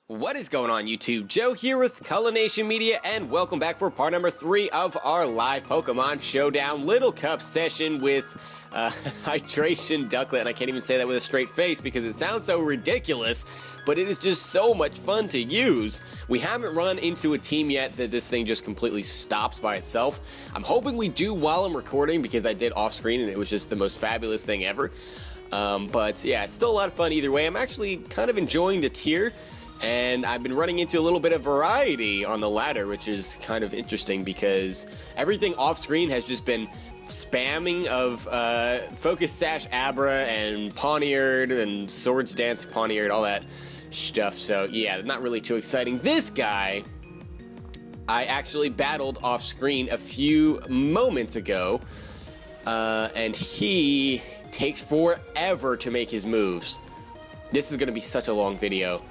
What is going on YouTube? Joe here with Culination Media, and welcome back for part number 3 of our live Pokemon Showdown Little Cup session with Hydration Ducklett. And I can't even say that with a straight face because it sounds so ridiculous, but it is just so much fun to use. We haven't run into a team yet that this thing just completely stops by itself. I'm hoping we do while I'm recording because I did off screen and it was just the most fabulous thing ever. But yeah, it's still a lot of fun either way. I'm actually kind of enjoying the tier. And I've been running into a little bit of variety on the ladder, which is kind of interesting because everything off screen has just been spamming of Focus Sash Abra and Pawniard and Swords Dance Pawniard, all that stuff. So yeah, not really too exciting. This guy, I actually battled off screen a few moments ago, and he takes forever to make his moves. This is going to be such a long video.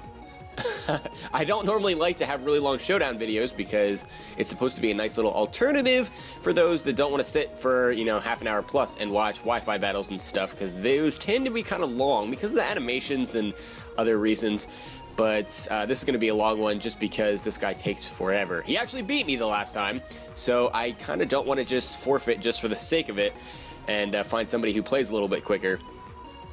I don't normally like to have really long showdown videos because it's supposed to be a nice little alternative for those that don't want to sit for, you know, half an hour plus and watch Wi-Fi battles and stuff, because those tend to be kind of long because of the animations and other reasons. But this is going to be a long one just because this guy takes forever. He actually beat me the last time, so I kind of don't want to just forfeit just for the sake of it and find somebody who plays a little bit quicker.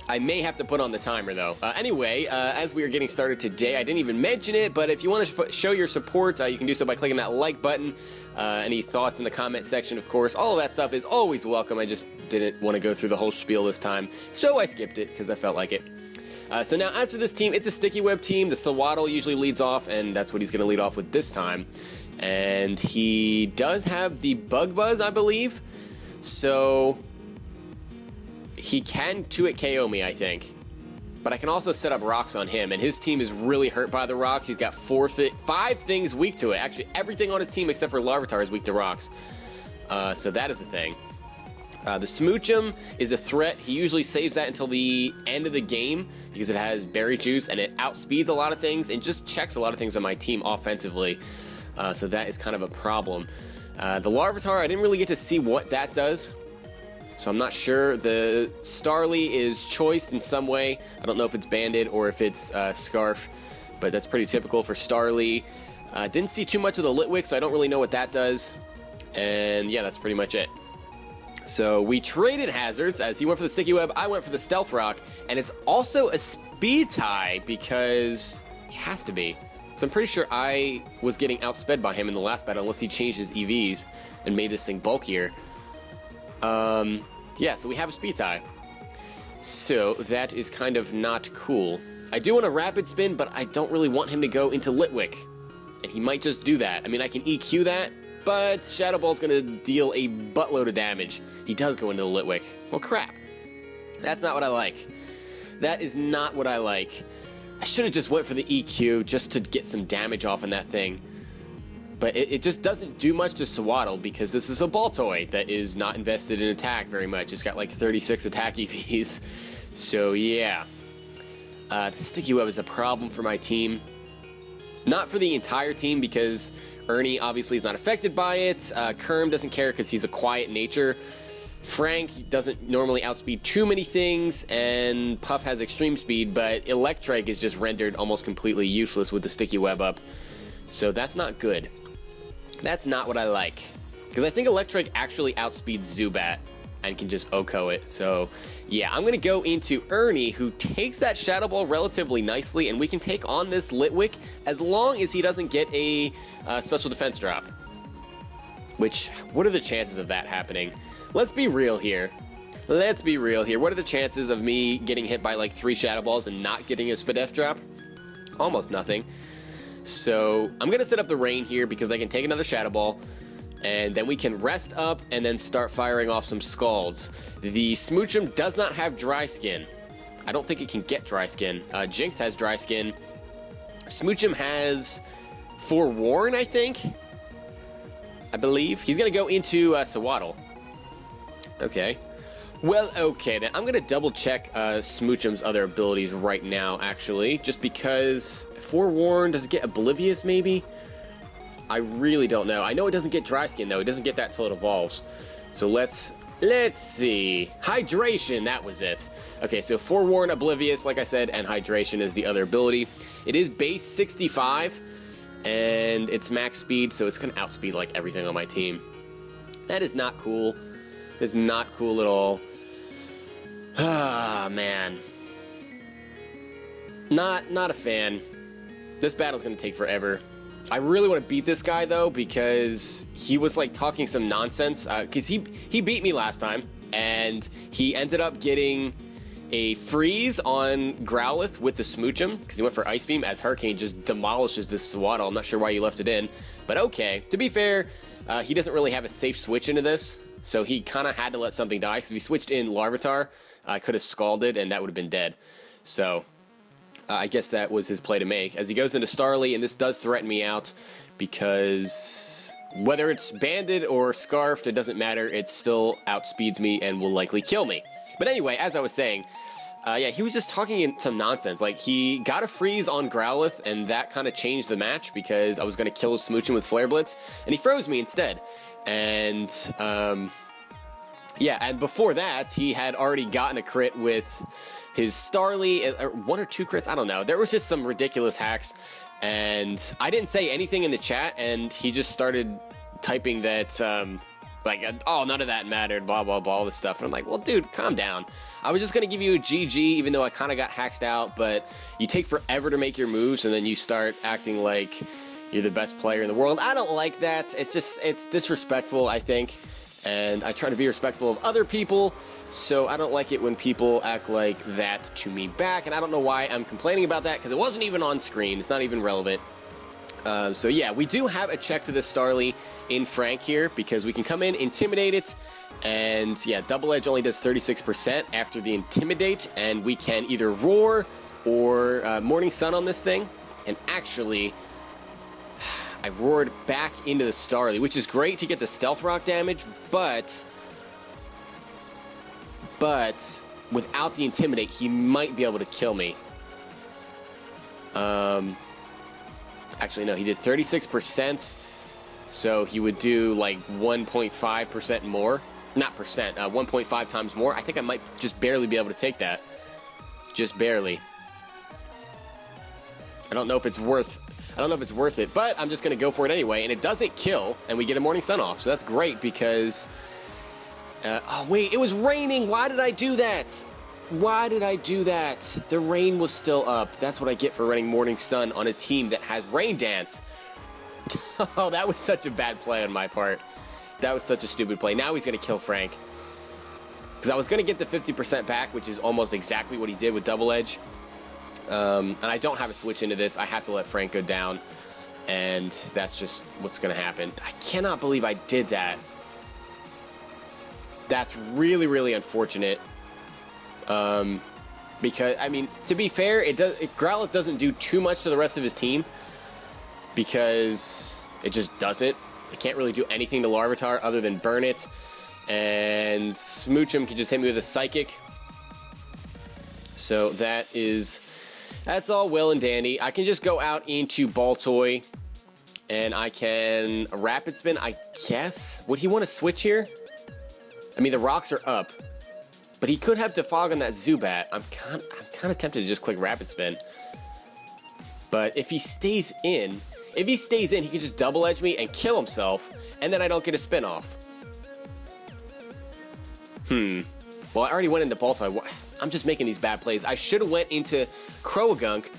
I may have to put on the timer though. Anyway, as we are getting started today, I didn't even mention it, but if you want to show your support, you can do so by clicking that like button. Any thoughts in the comment section, of course. All of that stuff is always welcome. I just didn't want to go through the whole spiel this time, so I skipped it because I felt like it. So now, as for this team, it's a sticky web team. The Sawaddle usually leads off, and that's what he's going to lead off with this time. And he does have the Bug Buzz, I believe. So he can 2-hit KO me, I think. But I can also set up rocks on him, and his team is really hurt by the rocks. He's got 5 things weak to it. Actually, everything on his team except for Larvitar is weak to rocks. So that is a thing. The Smoochum is a threat. He usually saves that until the end of the game because it has Berry Juice, and it outspeeds a lot of things and just checks a lot of things on my team offensively. So that is kind of a problem. The Larvitar, I didn't really get to see what that does, so I'm not sure. The Starly is choiced in some way. I don't know if it's banded or if it's Scarf, but that's pretty typical for Starly. Didn't see too much of the Litwick, so I don't really know what that does. And yeah, that's pretty much it. So we traded hazards, as he went for the Sticky Web, I went for the Stealth Rock, and it's also a speed tie because it has to be. So I'm pretty sure I was getting outsped by him in the last battle, unless he changed his EVs and made this thing bulkier. Yeah, so we have a speed tie. So that is kind of not cool. I do want a rapid spin, but I don't really want him to go into Litwick. And he might just do that. I mean, I can EQ that, but Shadow Ball's gonna deal a buttload of damage. He does go into the Litwick. Well, crap. That's not what I like. That is not what I like. I should have just went for the EQ just to get some damage off on that thing. But it just doesn't do much to Sawaddle because this is a Baltoy that is not invested in attack very much. It's got like 36 attack EVs. So yeah. The Sticky Web is a problem for my team. Not for the entire team because Ernie obviously is not affected by it. Kerm doesn't care because he's a quiet nature. Frank doesn't normally outspeed too many things, and Puff has extreme speed, but Electrike is just rendered almost completely useless with the Sticky Web up. So that's not good. That's not what I like. Because I think Electrike actually outspeeds Zubat and can just OHKO it. So yeah, I'm going to go into Ernie, who takes that Shadow Ball relatively nicely, and we can take on this Litwick as long as he doesn't get a special defense drop. Which, what are the chances of that happening? Let's be real here. Let's be real here. What are the chances of me getting hit by like 3 Shadow Balls and not getting a Spadef drop? Almost nothing. So I'm going to set up the rain here because I can take another Shadow Ball, and then we can rest up and then start firing off some Scalds. The Smoochum does not have Dry Skin. I don't think it can get Dry Skin. Jinx has Dry Skin. Smoochum has Forewarn, I think. I believe. He's going to go into Sawaddle. Okay. Well, okay, then I'm going to double check Smoochum's other abilities right now, actually, just because Forewarn, does it get Oblivious, maybe? I really don't know. I know it doesn't get Dry Skin, though. It doesn't get that till it evolves. So let's see. Hydration, that was it. Okay, so Forewarn, Oblivious, like I said, and Hydration is the other ability. It is base 65, and it's max speed, so it's going to outspeed like everything on my team. That is not cool. It's not cool at all. Ah, man. Not a fan. This battle's going to take forever. I really want to beat this guy, though, because he was, like, talking some nonsense. Because he beat me last time, and he ended up getting a freeze on Growlithe with the Smoochum, because he went for Ice Beam, as Hurricane just demolishes this Swaddle. I'm not sure why you left it in, but okay. To be fair, he doesn't really have a safe switch into this, so he kind of had to let something die, because if he switched in Larvitar, I could have scalded, and that would have been dead. So I guess that was his play to make. As he goes into Starly, and this does threaten me out, because whether it's banded or scarfed, it doesn't matter. It still outspeeds me and will likely kill me. But anyway, as I was saying, yeah, he was just talking in some nonsense. Like, he got a freeze on Growlithe, and that kind of changed the match, because I was going to kill his Smoochum with Flare Blitz, and he froze me instead. And, yeah, and before that, he had already gotten a crit with his Starly, one or two crits, I don't know. There was just some ridiculous hacks, and I didn't say anything in the chat, and he just started typing that, like, oh, none of that mattered, blah, blah, blah, all this stuff. And I'm like, well, dude, calm down. I was just going to give you a GG, even though I kind of got hacked out, but you take forever to make your moves, and then you start acting like you're the best player in the world. I don't like that. It's just, it's disrespectful, I think, and I try to be respectful of other people, so I don't like it when people act like that to me back, and I don't know why I'm complaining about that, because it wasn't even on screen. It's not even relevant. So yeah, we do have a check to the Starly in Frank here, because we can come in, intimidate it, and yeah, Double Edge only does 36% after the intimidate, and we can either roar or Morning Sun on this thing. And actually, I roared back into the Starly, which is great to get the Stealth Rock damage, but without the intimidate, he might be able to kill me. Actually, no, he did 36%, so he would do like 1.5% more. Not percent, 1.5 times more. I think I might just barely be able to take that. Just barely. I don't know if it's worth it, but I'm just going to go for it anyway, and it doesn't kill, and we get a Morning Sun off, so that's great, because... oh, wait, it was raining! Why did I do that? Why did I do that? The rain was still up. That's what I get for running Morning Sun on a team that has Rain Dance. Oh, that was such a bad play on my part. That was such a stupid play. Now he's going to kill Frank. Because I was going to get the 50% back, which is almost exactly what he did with Double Edge. And I don't have a switch into this. I have to let Frank go down. And that's just what's going to happen. I cannot believe I did that. That's really, really unfortunate. Because, I mean, to be fair, Growlithe doesn't do too much to the rest of his team. Because it just doesn't. It can't really do anything to Larvitar other than burn it. And Smoochum can just hit me with a Psychic. So that's all well and dandy. I can just go out into Baltoy, and I can Rapid Spin, I guess. Would he want to switch here? I mean, the rocks are up, but he could have Defog on that Zubat. I'm kind of tempted to just click Rapid Spin. But if he stays in, he can just Double Edge me and kill himself, and then I don't get a spin off. Well, I already went into Baltoy. I'm just making these bad plays. I should have went into Croagunk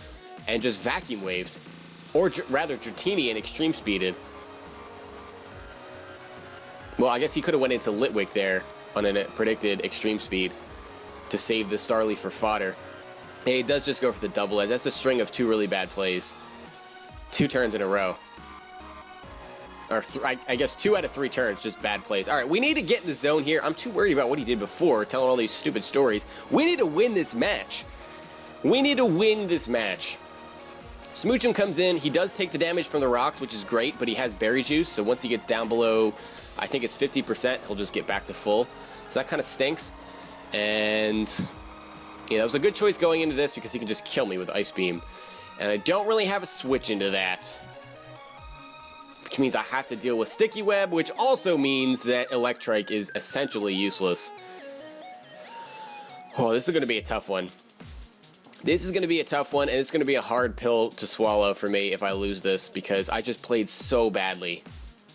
and just Vacuum Waved. Or rather, Dratini and Extreme Speeded. Well, I guess he could have went into Litwick there on a predicted Extreme Speed to save the Starly for fodder. Hey, it does just go for the Double Edge. That's a string of two really bad plays. 2 turns in a row. Or I guess 2 out of 3 turns, just bad plays. All right, we need to get in the zone here. I'm too worried about what he did before, telling all these stupid stories. We need to win this match. We need to win this match. Smoochum comes in. He does take the damage from the rocks, which is great, but he has Berry Juice, so once he gets down below, I think it's 50%, he'll just get back to full. So that kind of stinks. And yeah, that was a good choice going into this because he can just kill me with Ice Beam. And I don't really have a switch into that, which means I have to deal with Sticky Web, which also means that Electrike is essentially useless. Oh, this is going to be a tough one. This is going to be a tough one, and it's going to be a hard pill to swallow for me if I lose this, because I just played so badly.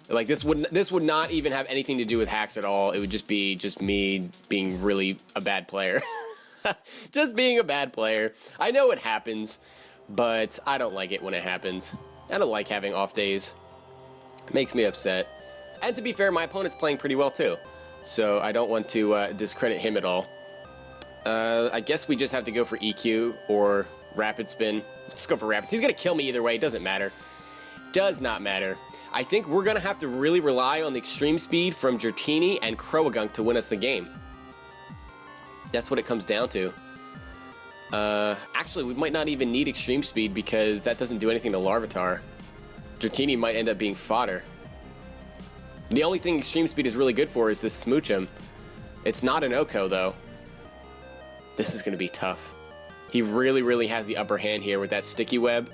Like, this would not even have anything to do with hacks at all. It would just be me being really a bad player. Just being a bad player. I know it happens, but I don't like it when it happens. I don't like having off days. It makes me upset. And to be fair, my opponent's playing pretty well too, so I don't want to discredit him at all. I guess we just have to go for EQ or Rapid Spin. Let's go for Rapid. He's going to kill me either way. It doesn't matter. Does not matter. I think we're going to have to really rely on the Extreme Speed from Dratini and Croagunk to win us the game. That's what it comes down to. Actually, we might not even need Extreme Speed because that doesn't do anything to Larvitar. Dratini might end up being fodder. The only thing Extreme Speed is really good for is this Smoochum. It's not an Oko, though. This is going to be tough. He really, really has the upper hand here with that Sticky Web.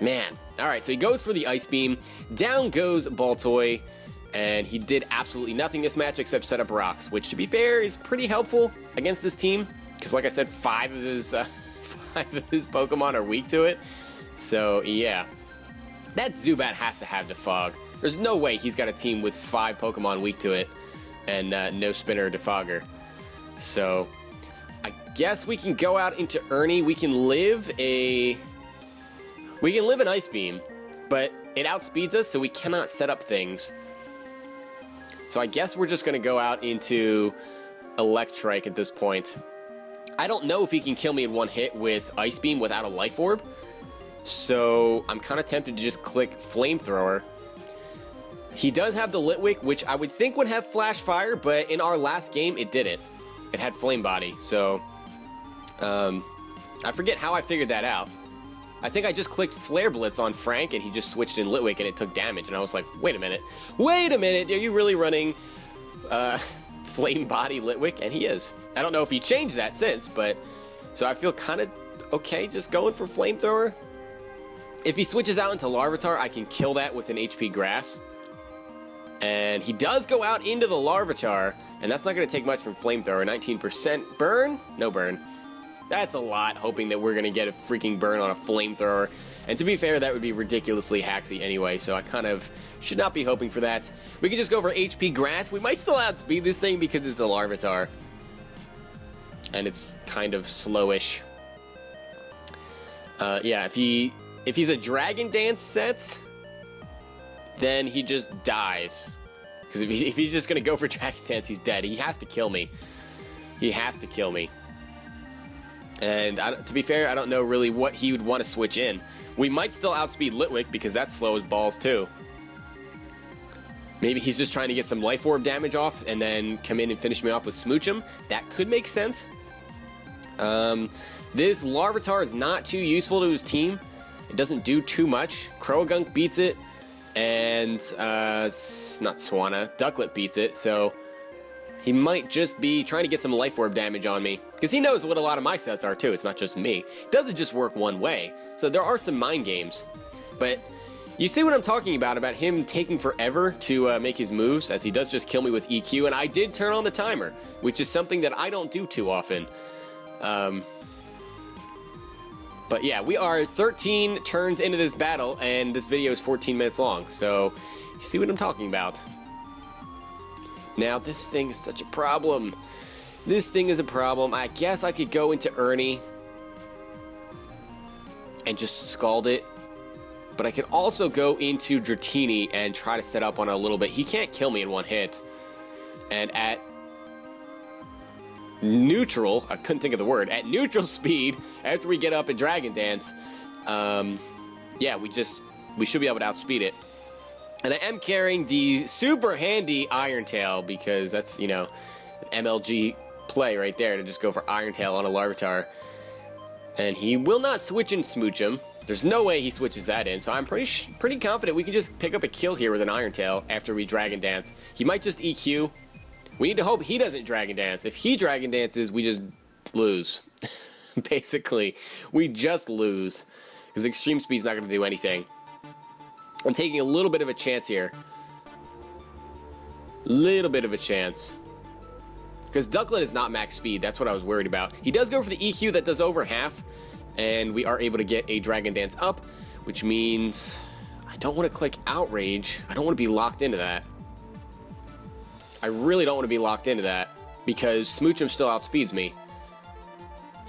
Man. Alright, so he goes for the Ice Beam. Down goes Baltoy. And he did absolutely nothing this match except set up rocks, which, to be fair, is pretty helpful against this team. Because, like I said, 5 of his Pokemon are weak to it. So, yeah. That Zubat has to have Defog. There's no way he's got a team with 5 Pokemon weak to it and no Spinner or Defogger. So, I guess we can go out into Ernie. We can live an Ice Beam, but it outspeeds us, so we cannot set up things. So I guess we're just going to go out into Electrike at this point. I don't know if he can kill me in one hit with Ice Beam without a Life Orb. So I'm kind of tempted to just click Flamethrower. He does have the Litwick, which I would think would have Flash Fire, but in our last game, it didn't. It had Flame Body, so I forget how I figured that out. I think I just clicked Flare Blitz on Frank, and he just switched in Litwick, and it took damage, and I was like, wait a minute, are you really running Flame Body Litwick? And he is. I don't know if he changed that since, but so I feel kind of okay just going for Flamethrower. If he switches out into Larvitar, I can kill that with an HP Grass. And he does go out into the Larvitar, and that's not going to take much from Flamethrower. 19% burn? No burn. That's a lot, hoping that we're going to get a freaking burn on a Flamethrower. And to be fair, that would be ridiculously hacksy anyway, so I kind of should not be hoping for that. We can just go for HP Grass. We might still outspeed this thing because it's a Larvitar. And it's kind of slowish. Yeah, if he's a Dragon Dance set, then he just dies. Because if he's just going to go for Dragon Dance, he's dead. He has to kill me. He has to kill me. And to be fair, I don't know really what he would want to switch in. We might still outspeed Litwick because that's slow as balls too. Maybe he's just trying to get some Life Orb damage off and then come in and finish me off with Smoochum. That could make sense. This Larvitar is not too useful to his team. It doesn't do too much. Croagunk beats it, and not Swanna, Ducklett beats it, so he might just be trying to get some Life Orb damage on me. Because he knows what a lot of my sets are too, it's not just me. It doesn't just work one way, so there are some mind games. But you see what I'm talking about him taking forever to make his moves, as he does just kill me with EQ, and I did turn on the timer, which is something that I don't do too often. But yeah, we are 13 turns into this battle, and this video is 14 minutes long, so you see what I'm talking about. Now, this thing is such a problem. This thing is a problem. I guess I could go into Ernie and just scald it, but I could also go into Dratini and try to set up on it a little bit. He can't kill me in one hit. And at neutral, I couldn't think of the word, at neutral speed, after we get up and Dragon Dance, yeah, we should be able to outspeed it. And I am carrying the super handy Iron Tail because that's, you know, MLG play right there to just go for Iron Tail on a Larvitar. And he will not switch in Smoochum. There's no way he switches that in, so I'm pretty confident we can just pick up a kill here with an Iron Tail after we Dragon Dance. He might just EQ. We need to hope he doesn't Dragon Dance. If he Dragon Dances, we just lose. Basically, we just lose. Because Extreme Speed's not going to do anything. I'm taking a little bit of a chance here. Little bit of a chance. Because Ducklett is not max speed. That's what I was worried about. He does go for the EQ that does over half. And we are able to get a Dragon Dance up. Which means I don't want to click Outrage. I don't want to be locked into that. I really don't want to be locked into that. Because Smoochum still outspeeds me.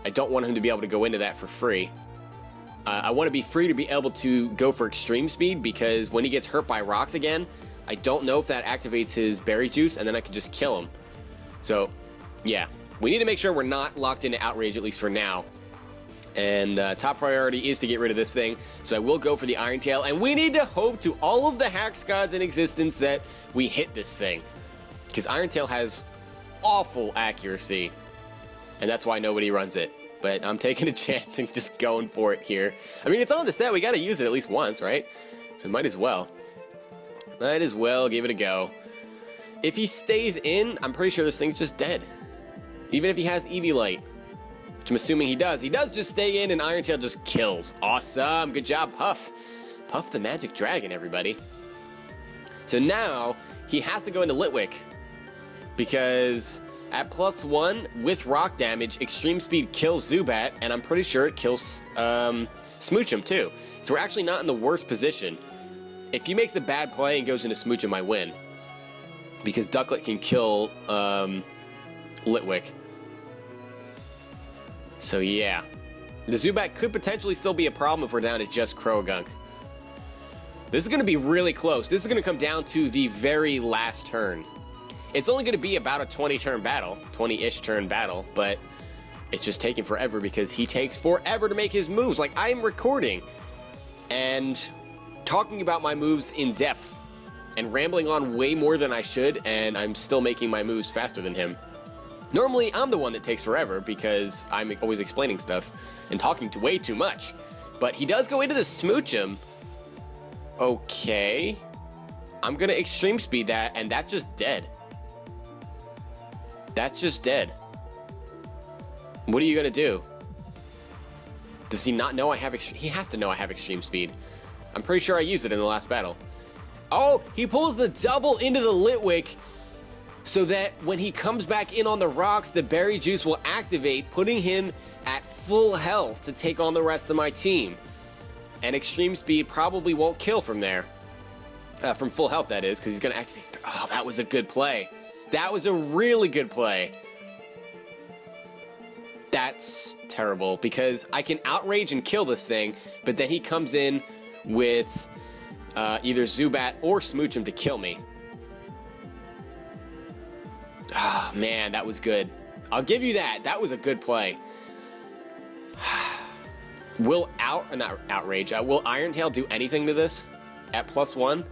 I don't want him to be able to go into that for free. I want to be free to be able to go for extreme speed, because when he gets hurt by rocks again, I don't know if that activates his berry juice, and then I can just kill him. So, yeah. We need to make sure we're not locked into Outrage, at least for now. And top priority is to get rid of this thing, so I will go for the Iron Tail, and we need to hope to all of the Hacks gods in existence that we hit this thing. Because Iron Tail has awful accuracy, and that's why nobody runs it. But I'm taking a chance and just going for it here. I mean, it's on the set. We got to use it at least once, right? So might as well. Might as well give it a go. If he stays in, I'm pretty sure this thing's just dead. Even if he has Eevee Light, which I'm assuming he does. He does just stay in, and Iron Tail just kills. Awesome. Good job, Puff. Puff the Magic Dragon, everybody. So now he has to go into Litwick, because at +1 with rock damage, extreme speed kills Zubat, and I'm pretty sure it kills Smoochum too. So we're actually not in the worst position. If he makes a bad play and goes into Smoochum, I win, because Ducklett can kill Litwick. So yeah, the Zubat could potentially still be a problem if we're down to just Croagunk. This is going to be really close. This is going to come down to the very last turn. It's only going to be about a 20-turn battle, 20-ish turn battle, but it's just taking forever because he takes forever to make his moves. Like, I'm recording and talking about my moves in depth and rambling on way more than I should, and I'm still making my moves faster than him. Normally, I'm the one that takes forever because I'm always explaining stuff and talking way too much. But he does go into the Smoochum. Okay. I'm going to extreme speed that, and that's just dead. That's just dead. What are you going to do? Does he not know I have he has to know I have extreme speed. I'm pretty sure I used it in the last battle. Oh, he pulls the double into the Litwick so that when he comes back in on the rocks, the berry juice will activate, putting him at full health to take on the rest of my team. And extreme speed probably won't kill from there. From full health, that is, because he's going to activate. Oh, that was a good play. That was a really good play. That's terrible, because I can outrage and kill this thing, but then he comes in with either Zubat or Smoochum to kill me. Oh, man, that was good. I'll give you that. That was a good play. Will will Iron Tail do anything to this at +1?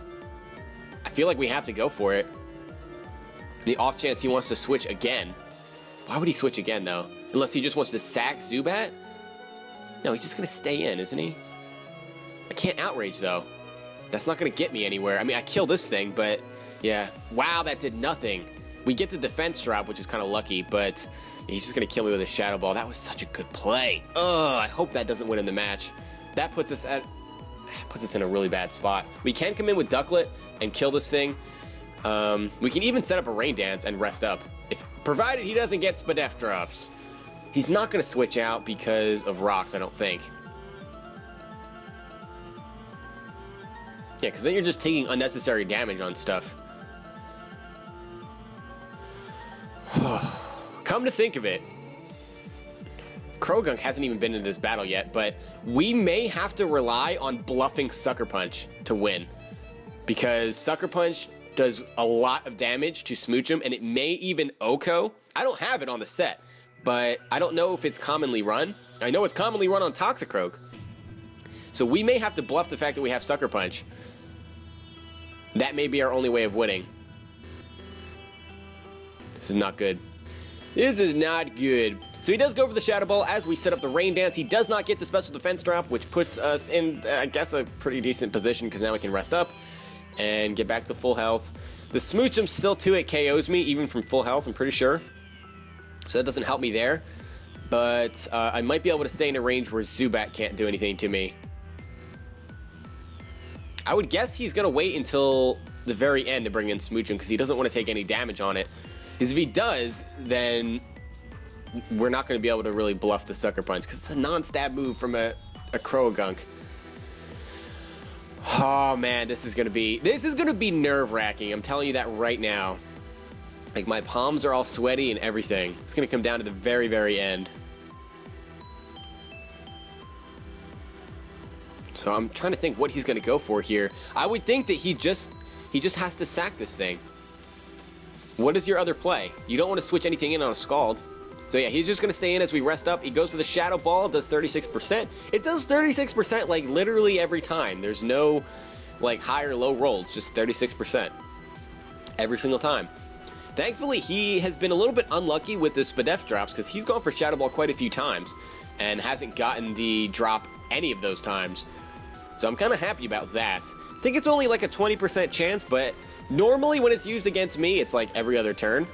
I feel like we have to go for it. The off chance he wants to switch again. Why would he switch again, though? Unless he just wants to sack Zubat? No, he's just going to stay in, isn't he? I can't outrage, though. That's not going to get me anywhere. I mean, I kill this thing, but yeah. Wow, that did nothing. We get the defense drop, which is kind of lucky, but he's just going to kill me with a Shadow Ball. That was such a good play. Ugh, I hope that doesn't win in the match. That puts us in a really bad spot. We can come in with Ducklett and kill this thing. We can even set up a Rain Dance and rest up, provided he doesn't get Spadef drops. He's not going to switch out because of rocks, I don't think. Yeah, because then you're just taking unnecessary damage on stuff. Come to think of it, Croagunk hasn't even been in this battle yet, but we may have to rely on bluffing Sucker Punch to win. Because Sucker Punch does a lot of damage to Smoochum, and it may even OHKO. I don't have it on the set, but I don't know if it's commonly run. I know it's commonly run on Toxicroak. So we may have to bluff the fact that we have Sucker Punch. That may be our only way of winning. This is not good. This is not good. So he does go for the Shadow Ball as we set up the Rain Dance. He does not get the special defense drop, which puts us in, I guess, a pretty decent position, because now we can rest up and get back to full health. The Smoochum still 2-hit KOs me, even from full health, I'm pretty sure. So that doesn't help me there. But I might be able to stay in a range where Zubat can't do anything to me. I would guess he's going to wait until the very end to bring in Smoochum, because he doesn't want to take any damage on it. Because if he does, then we're not going to be able to really bluff the Sucker Punch, because it's a non-stab move from a Croagunk. Oh man, this is gonna be nerve-wracking. I'm telling you that right now. Like, my palms are all sweaty and everything. It's gonna come down to the very, very end. So I'm trying to think what he's gonna go for here. I would think that he just has to sack this thing. What is your other play? You don't want to switch anything in on a Scald. So yeah, he's just going to stay in as we rest up. He goes for the Shadow Ball, does 36%. It does 36% like literally every time. There's no like high or low roll. It's just 36% every single time. Thankfully, he has been a little bit unlucky with the Spadef drops, because he's gone for Shadow Ball quite a few times and hasn't gotten the drop any of those times. So I'm kind of happy about that. I think it's only like a 20% chance, but normally when it's used against me, it's like every other turn.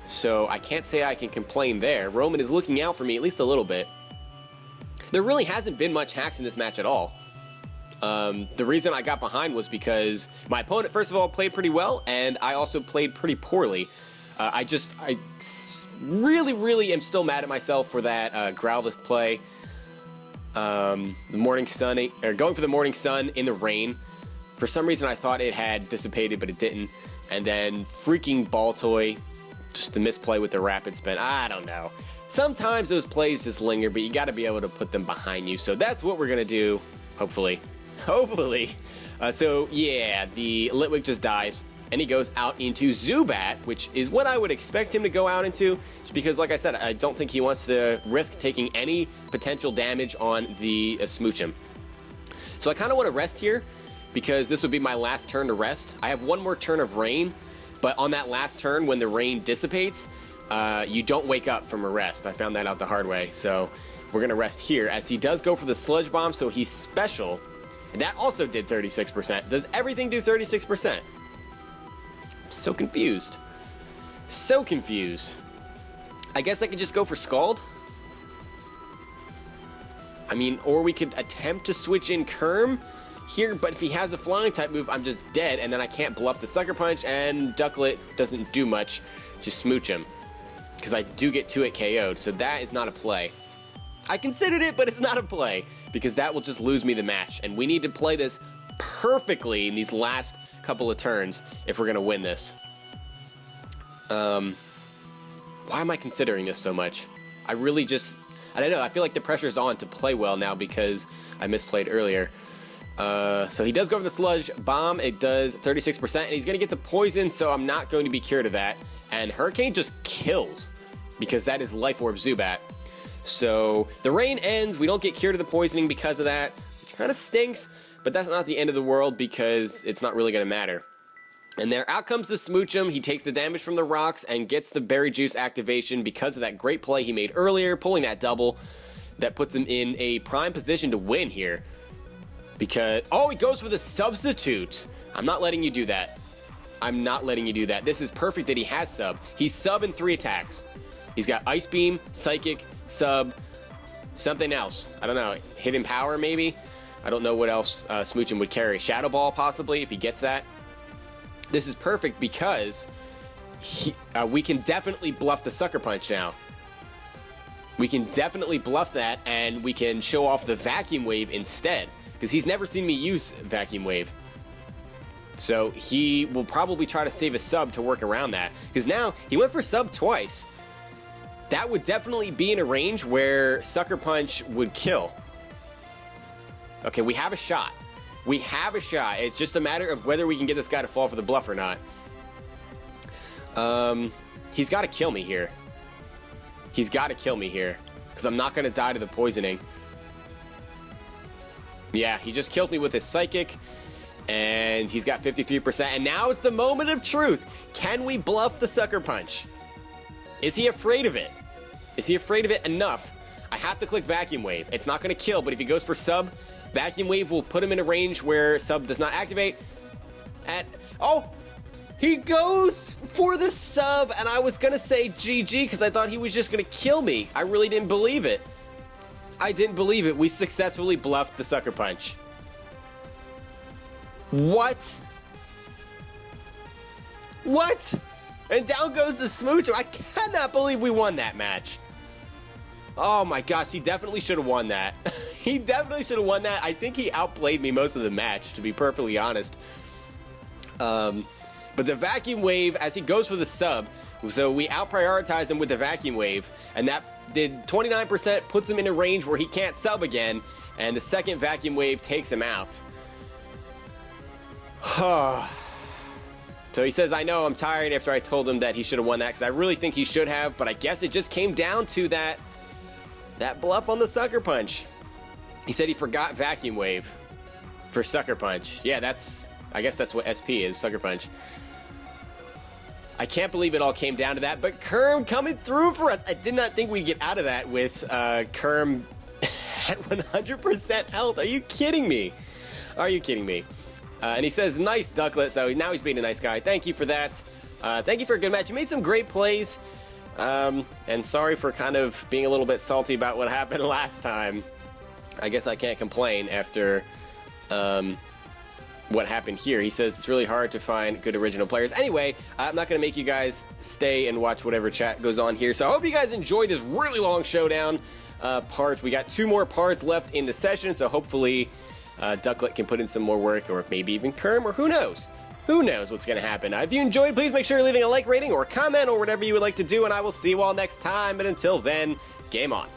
So I can't say I can complain there. Roman is looking out for me at least a little bit. There really hasn't been much hacks in this match at all. The reason I got behind was because my opponent, first of all, played pretty well, and I also played pretty poorly. I really am still mad at myself for that Growlithe play. The Morning Sun, or going for the Morning Sun in the rain. For some reason I thought it had dissipated, but it didn't. And then freaking Baltoy. Just the misplay with the Rapid Spin. I don't know. Sometimes those plays just linger, but you got to be able to put them behind you. So that's what we're going to do, hopefully. Hopefully. So yeah, the Litwick just dies, and he goes out into Zubat, which is what I would expect him to go out into, just because, like I said, I don't think he wants to risk taking any potential damage on the Smoochum. So I kind of want to rest here, because this would be my last turn to rest. I have one more turn of rain, but on that last turn, when the rain dissipates, you don't wake up from a rest. I found that out the hard way. So we're going to rest here, as he does go for the Sludge Bomb, so he's special. And that also did 36%. Does everything do 36%? I'm so confused. So confused. I guess I could just go for Scald. I mean, or we could attempt to switch in Kerm here, but if he has a flying type move, I'm just dead, and then I can't bluff the Sucker Punch, and Ducklett doesn't do much to smooch him, because I do get 2-hit KO'd, so that is not a play. I considered it, but it's not a play, because that will just lose me the match, and we need to play this perfectly in these last couple of turns if we're going to win this. Why am I considering this so much? I really just, I don't know, I feel like the pressure's on to play well now because I misplayed earlier. So he does go for the Sludge Bomb. It does 36%, and he's going to get the Poison, so I'm not going to be cured of that. And Hurricane just kills, because that is Life Orb Zubat. So the rain ends. We don't get cured of the poisoning because of that, which kind of stinks, but that's not the end of the world, because it's not really going to matter. And there, out comes the Smoochum. He takes the damage from the rocks and gets the Berry Juice activation because of that great play he made earlier, pulling that double. That puts him in a prime position to win here. Because, oh, he goes for the Substitute. I'm not letting you do that. I'm not letting you do that. This is perfect that he has Sub. He's Sub in 3 attacks. He's got Ice Beam, Psychic, Sub, something else. I don't know. Hidden Power, maybe? I don't know what else Smoochum would carry. Shadow Ball, possibly, if he gets that. This is perfect because we can definitely bluff the Sucker Punch now. We can definitely bluff that, and we can show off the Vacuum Wave instead, because he's never seen me use Vacuum Wave. So he will probably try to save a Sub to work around that, because now he went for Sub twice. That would definitely be in a range where Sucker Punch would kill. Okay, we have a shot. We have a shot. It's just a matter of whether we can get this guy to fall for the bluff or not. He's got to kill me here. He's got to kill me here, because I'm not going to die to the poisoning. Yeah, he just kills me with his Psychic, and he's got 53%. And now it's the moment of truth. Can we bluff the Sucker Punch? Is he afraid of it? Is he afraid of it enough? I have to click Vacuum Wave. It's not going to kill, but if he goes for Sub, Vacuum Wave will put him in a range where Sub does not activate. And, oh! He goes for the Sub, and I was going to say GG because I thought he was just going to kill me. I really didn't believe it. I didn't believe it. We successfully bluffed the Sucker Punch. What? What? And down goes the Smoocher. I cannot believe we won that match. Oh my gosh, he definitely should have won that. He definitely should have won that. I think he outplayed me most of the match, to be perfectly honest. But the Vacuum Wave, as he goes for the sub, so we out-prioritize him with the Vacuum Wave, and that did 29%, puts him in a range where he can't sub again, and the second Vacuum Wave takes him out. So he says, I know, I'm tired, after I told him that he should have won that, because I really think he should have, but I guess it just came down to that bluff on the Sucker Punch. He said he forgot Vacuum Wave for Sucker Punch. Yeah, I guess that's what SP is, Sucker Punch. I can't believe it all came down to that, but Kerm coming through for us. I did not think we'd get out of that with Kerm at 100% health. Are you kidding me? Are you kidding me? And he says, nice, Ducklett. So now he's being a nice guy. Thank you for that. Thank you for a good match. You made some great plays. And sorry for kind of being a little bit salty about what happened last time. I guess I can't complain after what happened here. He says it's really hard to find good original players. Anyway, I'm not going to make you guys stay and watch whatever chat goes on here. So I hope you guys enjoyed this really long showdown parts. We got 2 more parts left in the session, so hopefully Ducklett can put in some more work, or maybe even Kerm, or who knows? Who knows what's going to happen? If you enjoyed, please make sure you're leaving a like rating or a comment or whatever you would like to do, and I will see you all next time. And until then, game on.